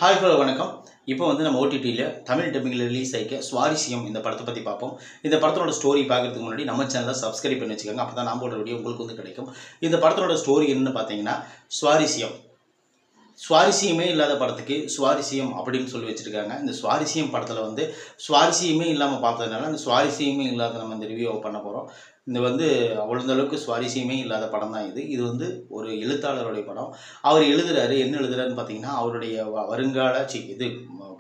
Hi hello வணக்கம். இப்போ வந்து நம்ம ஓடிடியில் தமிழ் டப்பிங்கில் ரிலீஸ் ஆகிக்க சுவாரஸ்யம் இந்த படத்தை பற்றி பார்ப்போம். இந்த படத்தோட ஸ்டோரி பார்க்குறதுக்கு முன்னாடி நம்ம சேனலை சப்ஸ்கிரைப் பண்ணி வச்சுக்கோங்க. அப்போ தான் நான் போடுற வீடியோ உங்களுக்கு வந்து கிடைக்கும். இந்த படத்தோட ஸ்டோரி என்னன்னு பார்த்தீங்கன்னா சுவாரஸ்யம். சுவாரஸ்யமே இல்லாத படத்துக்கு சுவாரஸ்யம் அப்படின்னு சொல்லி வச்சுருக்காங்க. இந்த சுவாரஸ்யம் படத்தில் வந்து சுவாரஸ்யமே இல்லாமல் பார்த்ததுனால அந்த சுவாரஸ்யமே இல்லாத நம்ம இந்த ரிவ்யூவை பண்ண போகிறோம். இந்த வந்து அவ்வளோந்தளவுக்கு சுவாரஸ்யமே இல்லாத படம் தான் இது. இது வந்து ஒரு எழுத்தாளருடைய படம். அவர் எழுதுறாரு. என்ன எழுதுறாருன்னு பார்த்தீங்கன்னா அவருடைய வருங்கால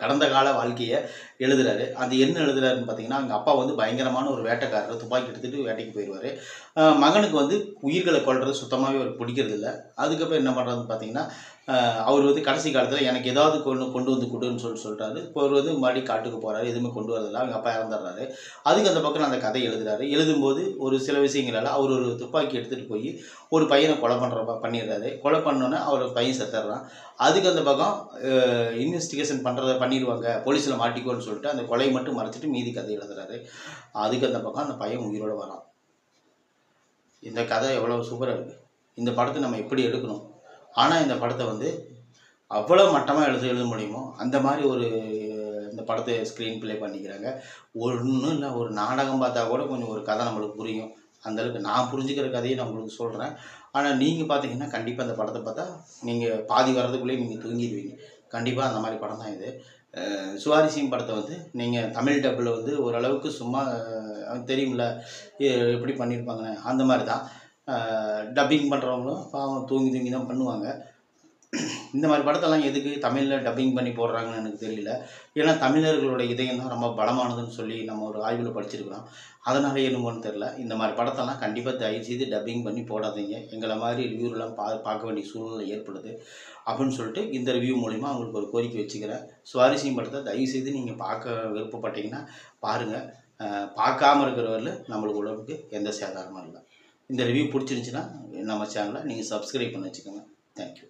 கடந்த கால வாழ்க்கையை எழுதுறாரு. அது என்ன எழுதுறாருன்னு பார்த்தீங்கன்னா அவங்க அப்பா வந்து பயங்கரமான ஒரு வேட்டைக்காரர், துப்பாக்கி எடுத்துகிட்டு வேட்டைக்கு போயிடுவார். மகனுக்கு வந்து உயிர்களை கொல்றது சுத்தமாகவே அவருக்கு பிடிக்கிறது இல்லை. அதுக்கப்புறம் என்ன பண்ணுறதுன்னு பார்த்தீங்கன்னா அவர் வந்து கடைசி காலத்தில் எனக்கு ஏதாவது கொண்டு வந்து கொடுன்னு சொல்லிட்டாரு. இப்போ அவர் வந்து மறுபடியும் காட்டுக்கு போகிறாரு, எதுவுமே கொண்டு வரதில்லை. அவங்க அப்பா இறந்துடுறாரு. அதுக்கு அந்த பக்கம் அந்த கதை எழுதுறாரு. எழுதும்போது ஒரு சில விஷயங்களால் அவர் ஒரு துப்பாக்கி எடுத்துகிட்டு போய் ஒரு பையனை பண்ணிடுறாரு. கொலை பண்ணோன்னே அவர் பையன் செத்துடுறான். அதுக்கு அந்த பக்கம் இன்வெஸ்டிகேஷன் பண்ணிடுவாங்க, போலீஸில் மாட்டிக்கோன்னு சொல்லிட்டு அந்த கொலையை மட்டும் மறைச்சிட்டு மீதி கதை எழுதுறாரு. அதுக்கு அந்த பக்கம் அந்த பையன் உயிரோடு வரான். இந்த கதை எவ்வளோ சூப்பராக இருக்குது. இந்த படத்தை நம்ம எப்படி எடுக்கணும், ஆனால் இந்த படத்தை வந்து அவ்வளோ மட்டமாக எழுத முடியுமோ அந்த மாதிரி ஒரு இந்த படத்தை ஸ்க்ரீன் ப்ளே பண்ணிக்கிறாங்க. ஒன்றும் இல்லை, ஒரு நாடகம் பார்த்தா கூட கொஞ்சம் ஒரு கதை நம்மளுக்கு புரியும். அந்தளவுக்கு நான் புரிஞ்சுக்கிற கதையை நான் உங்களுக்கு சொல்கிறேன். ஆனால் நீங்கள் பார்த்தீங்கன்னா கண்டிப்பாக அந்த படத்தை பார்த்தா நீங்கள் பாதி வரதுக்குள்ளேயே நீங்கள் தூங்கிடுவீங்க. கண்டிப்பாக அந்த மாதிரி படம் தான் இது. சுவாரஸ்யம் படத்தை வந்து நீங்கள் தமிழ் டப்பில் வந்து ஓரளவுக்கு சும்மா தெரியும்ல எப்படி பண்ணியிருப்பாங்கன்னு, அந்த மாதிரி தான் டப்பிங் பண்ணுறவங்களும் பாவம் தூங்கி தான் பண்ணுவாங்க. இந்த மாதிரி படத்தெல்லாம் எதுக்கு தமிழில் டப்பிங் பண்ணி போடுறாங்கன்னு எனக்கு தெரியல. ஏன்னா தமிழர்களோட இதயம் தான் ரொம்ப பலமானதுன்னு சொல்லி நம்ம ஒரு ஆய்வில் படிச்சிருக்கிறோம். அதனால என்னமோன்னு தெரில. இந்த மாதிரி படத்தெல்லாம் கண்டிப்பாக தயவுசெய்து டப்பிங் பண்ணி போடாதீங்க. எங்களை மாதிரி ரிவ்யூலாம் பார்க்க வேண்டிய சூழ்நிலை ஏற்படுது அப்படின்னு சொல்லிட்டு இந்த ரிவ்யூ மூலிமா அவங்களுக்கு ஒரு கோரிக்கை வச்சுக்கிறேன். சுவாரஸ்யம் படத்தை தயவுசெய்து நீங்கள் பார்க்க விருப்பப்பட்டீங்கன்னா பாருங்கள். பார்க்காம இருக்கிறவரில் நம்மளுக்கு உடம்புக்கு எந்த சேதாரமும் இல்லை. இந்த ரிவ்யூ பிடிச்சிருந்துச்சின்னா நம்ம சேனலை நீங்கள் சப்ஸ்கிரைப் பண்ணி வச்சுக்கோங்க. தேங்க்யூ.